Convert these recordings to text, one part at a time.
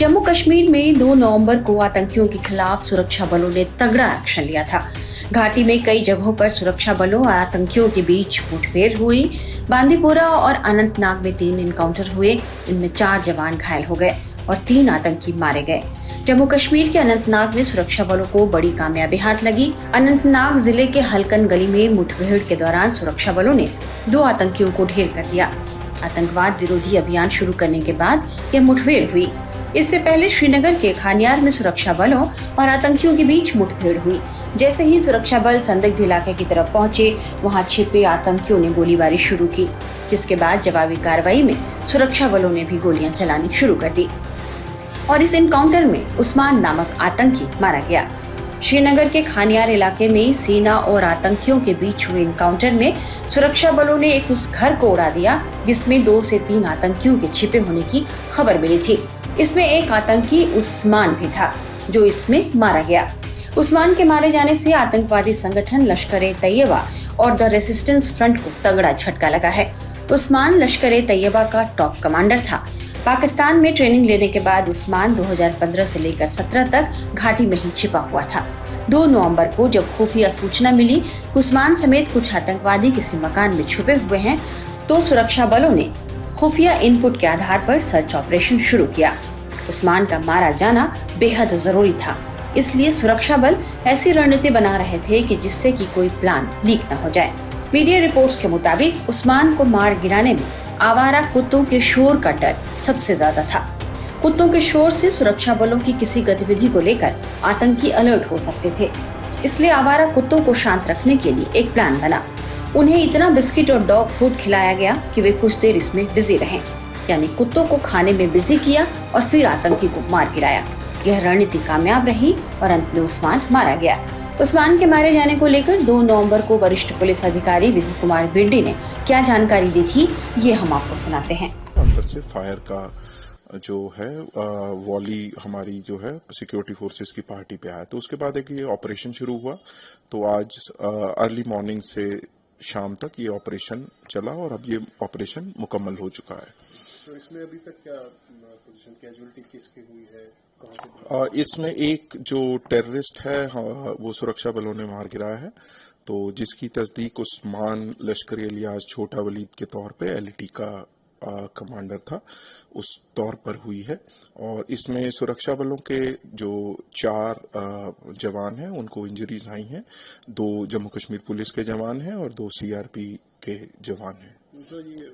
जम्मू कश्मीर में 2 नवंबर को आतंकियों के खिलाफ सुरक्षा बलों ने तगड़ा एक्शन लिया था। घाटी में कई जगहों पर सुरक्षा बलों और आतंकियों के बीच मुठभेड़ हुई। बांदीपोरा और अनंतनाग में 3 एनकाउंटर हुए। इनमें 4 जवान घायल हो गए और 3 आतंकी मारे गए। जम्मू कश्मीर के अनंतनाग में सुरक्षा बलों को बड़ी कामयाबी हाथ लगी। अनंतनाग जिले के हल्कन गली में मुठभेड़ के दौरान सुरक्षा बलों ने 2 आतंकियों को ढेर कर दिया। आतंकवाद विरोधी अभियान शुरू करने के बाद यह मुठभेड़ हुई। इससे पहले श्रीनगर के खानियार में सुरक्षा बलों और आतंकियों के बीच मुठभेड़ हुई। जैसे ही सुरक्षा बल संदिग्ध इलाके की तरफ पहुंचे, वहां छिपे आतंकियों ने गोलीबारी शुरू की, जिसके बाद जवाबी कार्रवाई में सुरक्षा बलों ने भी गोलियां चलानी शुरू कर दी और इस एनकाउंटर में उस्मान नामक आतंकी मारा गया। श्रीनगर के खानियार इलाके में सेना और आतंकियों के बीच हुए एनकाउंटर में सुरक्षा बलों ने एक उस घर को उड़ा दिया जिसमें 2 से 3 आतंकियों के छिपे होने की खबर मिली थी। इसमें एक आतंकी उस्मान भी था जो इसमें मारा गया। उस्मान के मारे जाने से आतंकवादी संगठन लश्कर-ए-तैयबा और द रेसिस्टेंस फ्रंट को तगड़ा झटका लगा है। उस्मान लश्कर-ए-तैयबा का टॉप कमांडर था। पाकिस्तान में ट्रेनिंग लेने के बाद उस्मान 2015 से लेकर 17 तक घाटी में ही छिपा हुआ था। 2 नवंबर को जब खुफिया सूचना मिली कि उस्मान समेत कुछ आतंकवादी किसी मकान में छुपे हुए हैं, तो सुरक्षा बलों ने खुफिया इनपुट के आधार पर सर्च ऑपरेशन शुरू किया। उस्मान का मारा जाना बेहद जरूरी था, इसलिए सुरक्षा बल ऐसी रणनीति बना रहे थे कि जिससे कि कोई प्लान लीक न हो जाए। मीडिया रिपोर्ट्स के मुताबिक उस्मान को मार गिराने में आवारा कुत्तों के शोर का डर सबसे ज्यादा था। कुत्तों के शोर से सुरक्षा बलों की किसी गतिविधि को लेकर आतंकी अलर्ट हो सकते थे, इसलिए आवारा कुत्तों को शांत रखने के लिए एक प्लान बना। उन्हें इतना बिस्किट और डॉग फूड खिलाया गया कि वे कुछ देर इसमें बिजी रहें, यानी कुत्तों को खाने में बिजी किया और फिर आतंकी को मार गिराया। यह रणनीति कामयाब रही और अंत में उस्मान मारा गया। उस्मान के मारे जाने को लेकर 2 नवंबर को वरिष्ठ पुलिस अधिकारी विधि कुमार बिरडी ने क्या जानकारी दी थी, ये हम आपको सुनाते हैं। अंदर से फायर का जो है वॉली हमारी जो है सिक्योरिटी फोर्सेस की पार्टी पे आया, तो उसके बाद एक ये ऑपरेशन शुरू हुआ। तो आज अर्ली मॉर्निंग से शाम तक ये ऑपरेशन चला और अब ये ऑपरेशन मुकम्मल हो चुका है। तो इसमें अभी तक क्या पोजीशन कैजुअलिटी किसकी हुई है, कहां से? इसमें एक जो टेररिस्ट है वो सुरक्षा बलों ने मार गिराया है, तो जिसकी तस्दीक उस्मान लश्करी इलियास छोटा वलीद के तौर पे एलईटी का कमांडर था, उस तौर पर हुई है। और इसमें सुरक्षा बलों के जो 4 जवान हैं उनको इंजरीज आई हैं। 2 जम्मू कश्मीर पुलिस के जवान हैं और 2 सीआरपी के जवान हैं। तो ये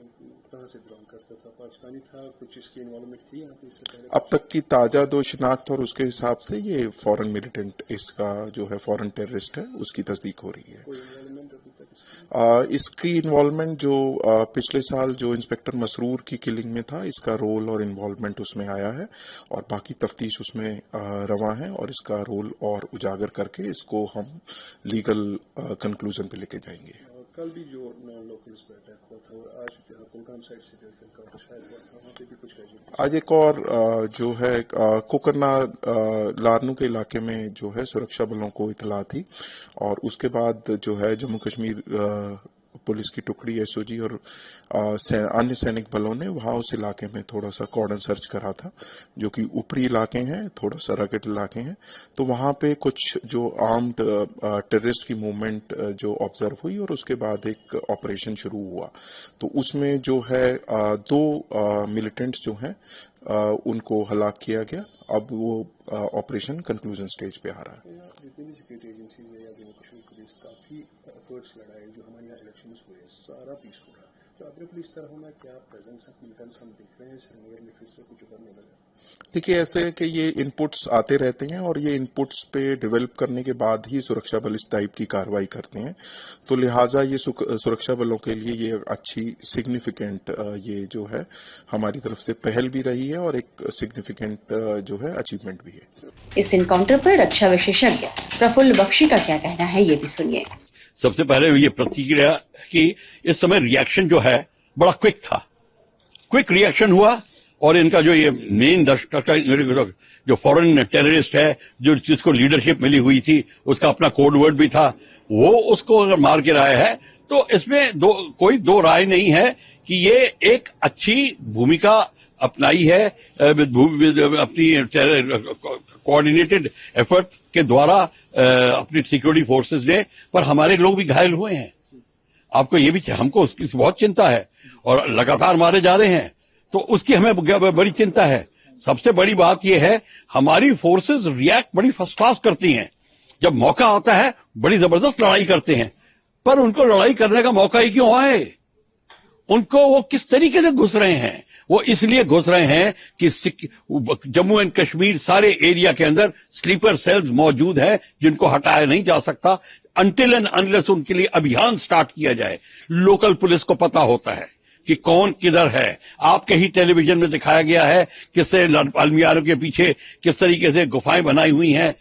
कहां से बिलोंग करता था, पाकिस्तानी था, कुछ इसकी इन्वॉल्वमेंट थी यहाँ पे इससे पहले? अब तक की ताजा 2 शिनाख्त और उसके हिसाब से ये फॉरेन मिलिटेंट, इसका जो है फॉरेन टेररिस्ट है, उसकी तस्दीक हो रही है। कोई इन्वॉल्वमेंट अभी तक इसकी इन्वॉल्वमेंट जो पिछले साल जो इंस्पेक्टर मसरूर की किलिंग में था, इसका रोल और इन्वॉल्वमेंट उसमें आया है और बाकी तफ्तीश उसमें रवा है और इसका रोल और उजागर करके इसको हम लीगल कंक्लूजन पे लेके जाएंगे। कल भी जो नॉन लोकल्स पे अटैक हुआ था और आज कुलगाम साइड से जो एनकाउंटर शायद हुआ था, वहाँ पे भी कुछ कैजुअलिटी? आज एक और जो है कोकरना लारनू के इलाके में जो है सुरक्षा बलों को इतला थी और उसके बाद जो है जम्मू कश्मीर पुलिस की टुकड़ी एसओजी और अन्य सैनिक बलों ने वहां उस इलाके में थोड़ा सा कॉर्डन सर्च करा था, जो कि ऊपरी इलाके हैं, थोड़ा सा रगड़ इलाके हैं। तो वहां पे कुछ जो आर्म्ड टेररिस्ट की मूवमेंट जो ऑब्जर्व हुई और उसके बाद एक ऑपरेशन शुरू हुआ। तो उसमें जो है 2 मिलिटेंट्स जो हैं उनको हलाक किया गया। अब वो ऑपरेशन कंक्लूजन स्टेज पे आ रहा है। जितनी भी सिक्योरिटी एजेंसीज है या जम्मू कश्मीर पुलिस काफी एफर्ट्स लगाए, जो हमारे यहाँ इलेक्शंस हुए सारा पीसफुल रहा, तो आपने पुलिस तरह होना क्या प्रेजेंस ऑफ मिलिटेंट्स हम देख रहे हैं श्रीनगर में फिर से कुछ उभरने लगा? देखिए, ऐसे है कि ये इनपुट्स आते रहते हैं और ये इनपुट्स पे डेवलप करने के बाद ही सुरक्षा बल इस टाइप की कार्रवाई करते हैं। तो लिहाजा ये सुरक्षा बलों के लिए ये अच्छी सिग्निफिकेंट ये जो है हमारी तरफ से पहल भी रही है और एक सिग्निफिकेंट जो है अचीवमेंट भी है। इस एनकाउंटर पर रक्षा विशेषज्ञ प्रफुल्ल बख्शी का क्या कहना है, ये भी सुनिए। सबसे पहले ये प्रतिक्रिया कि इस समय रिएक्शन जो है बड़ा क्विक था, क्विक रिएक्शन हुआ और इनका जो ये मेन जो फॉरेन टेररिस्ट है, जो जिसको लीडरशिप मिली हुई थी, उसका अपना कोड वर्ड भी था, वो उसको अगर मार के रहा है तो इसमें कोई दो राय नहीं है कि ये एक अच्छी भूमिका अपनाई है अपनी कोऑर्डिनेटेड एफर्ट के द्वारा अपनी सिक्योरिटी फोर्सेस ने, पर हमारे लोग भी घायल हुए हैं। आपको ये भी, हमको उसकी बहुत चिंता है और लगातार मारे जा रहे हैं, तो उसकी हमें बड़ी चिंता है। सबसे बड़ी बात यह है, हमारी फोर्सेस रिएक्ट बड़ी फर्स्ट क्लास करती हैं। जब मौका आता है बड़ी जबरदस्त लड़ाई करते हैं, पर उनको लड़ाई करने का मौका ही क्यों आए? उनको वो किस तरीके से घुस रहे हैं? वो इसलिए घुस रहे हैं कि जम्मू एंड कश्मीर सारे एरिया के अंदर स्लीपर सेल्स मौजूद है जिनको हटाया नहीं जा सकता अनटिल एंड अनलेस उनके लिए अभियान स्टार्ट किया जाए। लोकल पुलिस को पता होता है कि कौन किधर है। आपके ही टेलीविजन में दिखाया गया है किससे अलमियारों के पीछे किस तरीके से गुफाएं बनाई हुई हैं,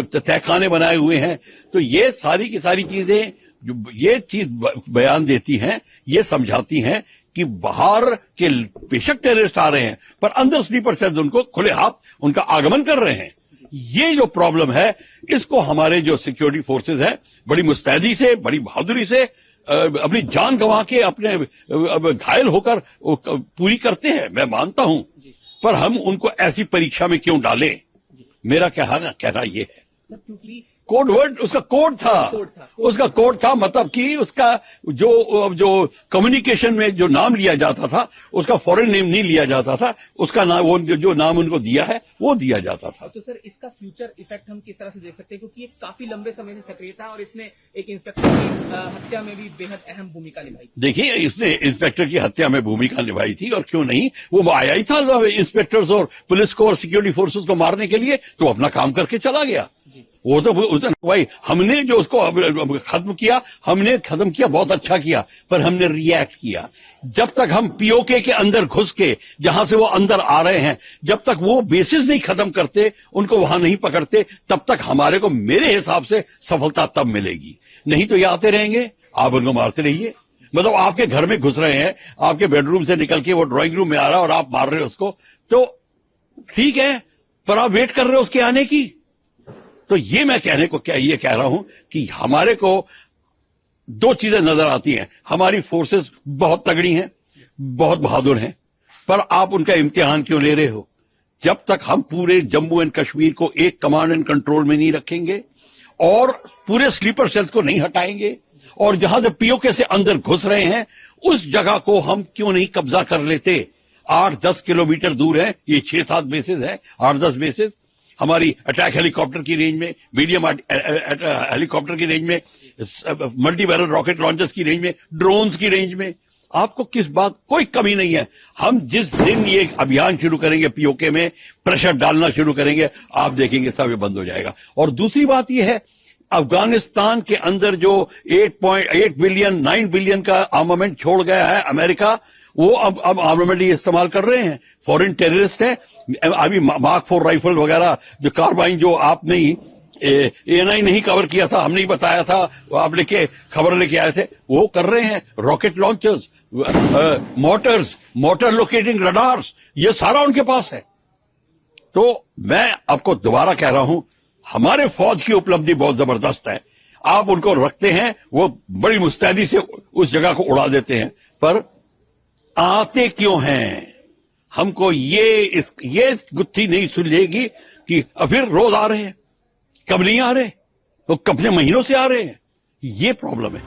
तहखाने बनाए हुए हैं। तो ये सारी की सारी चीजें जो ये चीज बयान देती हैं, ये समझाती हैं कि बाहर के बेशक टेररिस्ट आ रहे हैं, पर अंदर स्लीपर सेल्स उनको खुले हाथ उनका आगमन कर रहे हैं। ये जो प्रॉब्लम है, इसको हमारे जो सिक्योरिटी फोर्सेस हैं बड़ी मुस्तैदी से, बड़ी बहादुरी से अपनी जान गंवा के अपने घायल होकर पूरी करते हैं, मैं मानता हूं। पर हम उनको ऐसी परीक्षा में क्यों डालें? मेरा कहना ये है, कोड वर्ड उसका कोड था, मतलब कि उसका जो कम्युनिकेशन में जो नाम लिया जाता था उसका फॉरेन नेम नहीं लिया जाता था, उसका नाम वो जो नाम उनको दिया है वो दिया जाता था। तो सर इसका फ्यूचर इफेक्ट हम किस तरह से देख सकते हैं, क्योंकि ये काफी लंबे समय से सक्रिय था और इसने एक इंस्पेक्टर की हत्या में भी बेहद अहम भूमिका निभाई। देखिए, इसने इंस्पेक्टर की हत्या में भूमिका निभाई थी, और क्यों नहीं, वो आया ही था इंस्पेक्टर्स और पुलिस को और सिक्योरिटी फोर्सेस को मारने के लिए, तो अपना काम करके चला गया। वो तो उसने भाई, हमने जो उसको खत्म किया बहुत अच्छा किया, पर हमने रिएक्ट किया। जब तक हम पीओके के अंदर घुस के, जहां से वो अंदर आ रहे हैं, जब तक वो बेसिस नहीं खत्म करते, उनको वहां नहीं पकड़ते, तब तक हमारे को मेरे हिसाब से सफलता तब मिलेगी। नहीं तो ये आते रहेंगे, आप उनको मारते रहिए। मतलब आपके घर में घुस रहे हैं, आपके बेडरूम से निकल के वो ड्राइंग रूम में आ रहा है और आप मार रहे हो उसको, तो ठीक है, पर आप वेट कर रहे हो उसके आने की। तो ये मैं कहने को ये कह रहा हूं कि हमारे को दो चीजें नजर आती हैं। हमारी फोर्सेस बहुत तगड़ी हैं, बहुत बहादुर हैं, पर आप उनका इम्तिहान क्यों ले रहे हो? जब तक हम पूरे जम्मू एंड कश्मीर को एक कमांड एंड कंट्रोल में नहीं रखेंगे और पूरे स्लीपर सेल्स को नहीं हटाएंगे, और जहां से पीओके से अंदर घुस रहे हैं उस जगह को हम क्यों नहीं कब्जा कर लेते? 8-10 किलोमीटर दूर है, ये 6-7 बेसेस है, 8-10 बेसेस हमारी अटैक हेलीकॉप्टर की रेंज में, मीडियम हेलीकॉप्टर की रेंज में, मल्टी बैरल रॉकेट लॉन्चर्स की रेंज में, ड्रोन्स की रेंज में। आपको किस बात कोई कमी नहीं है। हम जिस दिन ये अभियान शुरू करेंगे, पीओके में प्रेशर डालना शुरू करेंगे, आप देखेंगे सब ये बंद हो जाएगा। और दूसरी बात ये है, अफगानिस्तान के अंदर जो 8.8 बिलियन 9 बिलियन का आर्मामेंट छोड़ गया है अमेरिका, वो अब आर्मामेंट इस्तेमाल कर रहे हैं। फॉरेन टेररिस्ट है। अभी मार्क 4 राइफल वगैरह जो कार्बाइन जो आपने एएनआई नहीं कवर किया था, हमने ही बताया था, आप खबर लेके आए थे, वो कर रहे हैं। Rocket launchers, motor locating radars, ये सारा उनके पास है। तो मैं आपको दोबारा कह रहा हूं, हमारे फौज की उपलब्धि बहुत जबरदस्त है। आप उनको रखते हैं, वो बड़ी मुस्तैदी से उस जगह को उड़ा देते हैं, पर आते क्यों हैं? हमको ये गुत्थी नहीं सुलझेगी कि फिर रोज आ रहे हैं, कब नहीं आ रहे, तो कितने महीनों से आ रहे हैं। ये प्रॉब्लम है।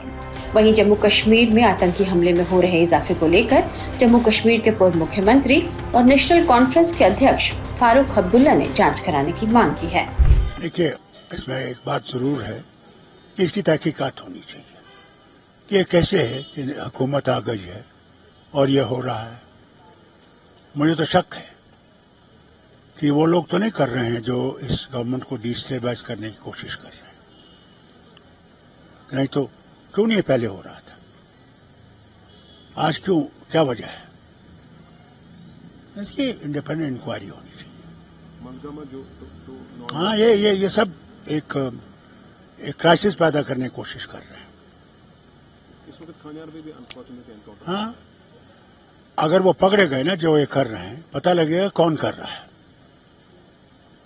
वहीं जम्मू कश्मीर में आतंकी हमले में हो रहे इजाफे को लेकर जम्मू कश्मीर के पूर्व मुख्यमंत्री और नेशनल कॉन्फ्रेंस के अध्यक्ष फारूक अब्दुल्ला ने जांच कराने की मांग की है। देखिए, इसमें एक बात जरूर है कि इसकी तहकीकात होनी चाहिए। ये कैसे है कि हुकूमत आ गई है और ये हो रहा है। मुझे तो शक है कि वो लोग तो नहीं कर रहे हैं जो इस गवर्नमेंट को डिस्टेबलाइज करने की कोशिश कर रहे हैं। नहीं तो क्यों नहीं पहले हो रहा था? आज क्यों, क्या वजह है? इसकी इंडिपेंडेंट इंक्वायरी होनी चाहिए। हाँ, ये सब एक क्राइसिस पैदा करने की कोशिश कर रहे हैं। इस वक्त खानियार में भी अनफॉर्चुनेट एनकाउंटर। हाँ, अगर वो पकड़े गए ना जो ये कर रहे हैं, पता लगेगा कौन कर रहा है।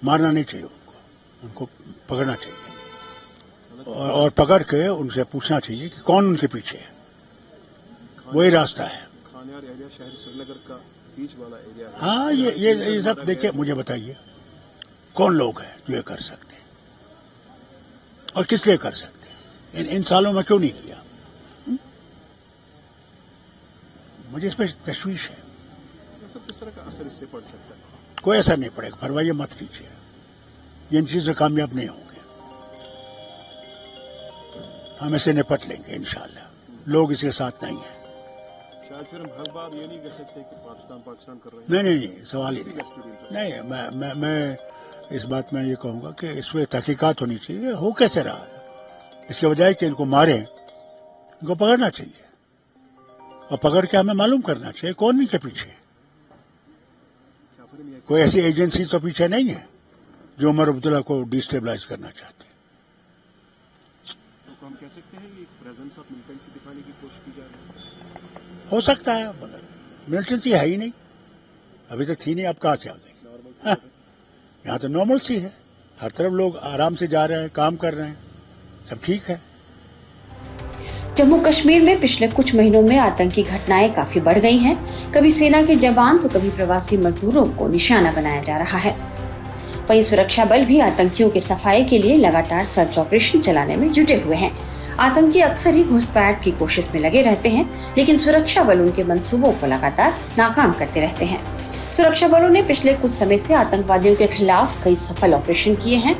मारना नहीं चाहिए उनको पकड़ना चाहिए और पकड़ के उनसे पूछना चाहिए कि कौन उनके पीछे है। वही रास्ता है। खानियार एरिया शहर श्रीनगर का बीच वाला एरिया है। हाँ, ये सब देखिए, मुझे बताइए कौन लोग हैं जो ये कर सकते हैं और किस लिए कर सकते हैं? इन सालों में क्यों नहीं किया? मुझे इस पर तशवीश है। सर, किस तरह का असर इससे पड़ सकता है? कोई असर नहीं पड़ेगा, परवाह मत कीजिए, ये इन चीजों से कामयाब नहीं होंगे। हम इसे निपट लेंगे इंशाल्लाह। लोग इसके साथ नहीं है। शायद फिर हम हर बार ये नहीं कह सकते कि पाकिस्तान कर रहे हैं। नहीं, सवाल ही नहीं। मैं इस बात में ये कहूंगा कि इस पर तहकीकात होनी चाहिए। हो कैसे रहा है? इसके बजाय कि इनको मारें, इनको पकड़ना चाहिए और पकड़ के हमें मालूम करना चाहिए कौन इनके पीछे है। कोई ऐसी एजेंसी तो पीछे नहीं है जो उमर अब्दुल्ला को डिस्टेबलाइज करना चाहते हैं। तो हम कह सकते हैं कि प्रेजेंस ऑफ मिलिटेंसी दिखाने की कोशिश की जा रही है। हो सकता है, मगर मिलिटेंसी है ही नहीं, अभी तक थी नहीं, अब कहाँ से आ गई? हाँ, यहाँ तो नॉर्मल सी है, हर तरफ लोग आराम से जा रहे हैं, काम कर रहे हैं, सब ठीक है। जम्मू कश्मीर में पिछले कुछ महीनों में आतंकी घटनाएं काफी बढ़ गई हैं। कभी सेना के जवान तो कभी प्रवासी मजदूरों को निशाना बनाया जा रहा है। वहीं सुरक्षा बल भी आतंकियों के सफाई के लिए लगातार सर्च ऑपरेशन चलाने में जुटे हुए हैं। आतंकी अक्सर ही घुसपैठ की कोशिश में लगे रहते हैं, लेकिन सुरक्षा बल उनके मंसूबों को लगातार नाकाम करते रहते हैं। सुरक्षा बलों ने पिछले कुछ समय से आतंकवादियों के खिलाफ कई सफल ऑपरेशन किए हैं।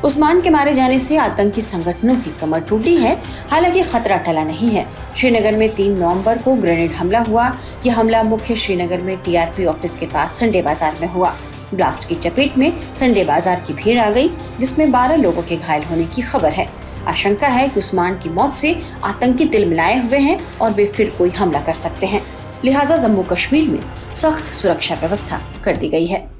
उस्मान के मारे जाने से आतंकी संगठनों की कमर टूटी है, हालांकि खतरा टला नहीं है। श्रीनगर में 3 नवंबर को ग्रेनेड हमला हुआ। यह हमला मुख्य श्रीनगर में टीआरपी ऑफिस के पास संडे बाजार में हुआ। ब्लास्ट की चपेट में संडे बाजार की भीड़ आ गई, जिसमें 12 लोगों के घायल होने की खबर है। आशंका है कि उस्मान की मौत से आतंकी तिल मिलाए हुए हैं और वे फिर कोई हमला कर सकते हैं। लिहाजा जम्मू कश्मीर में सख्त सुरक्षा व्यवस्था कर दी गई है।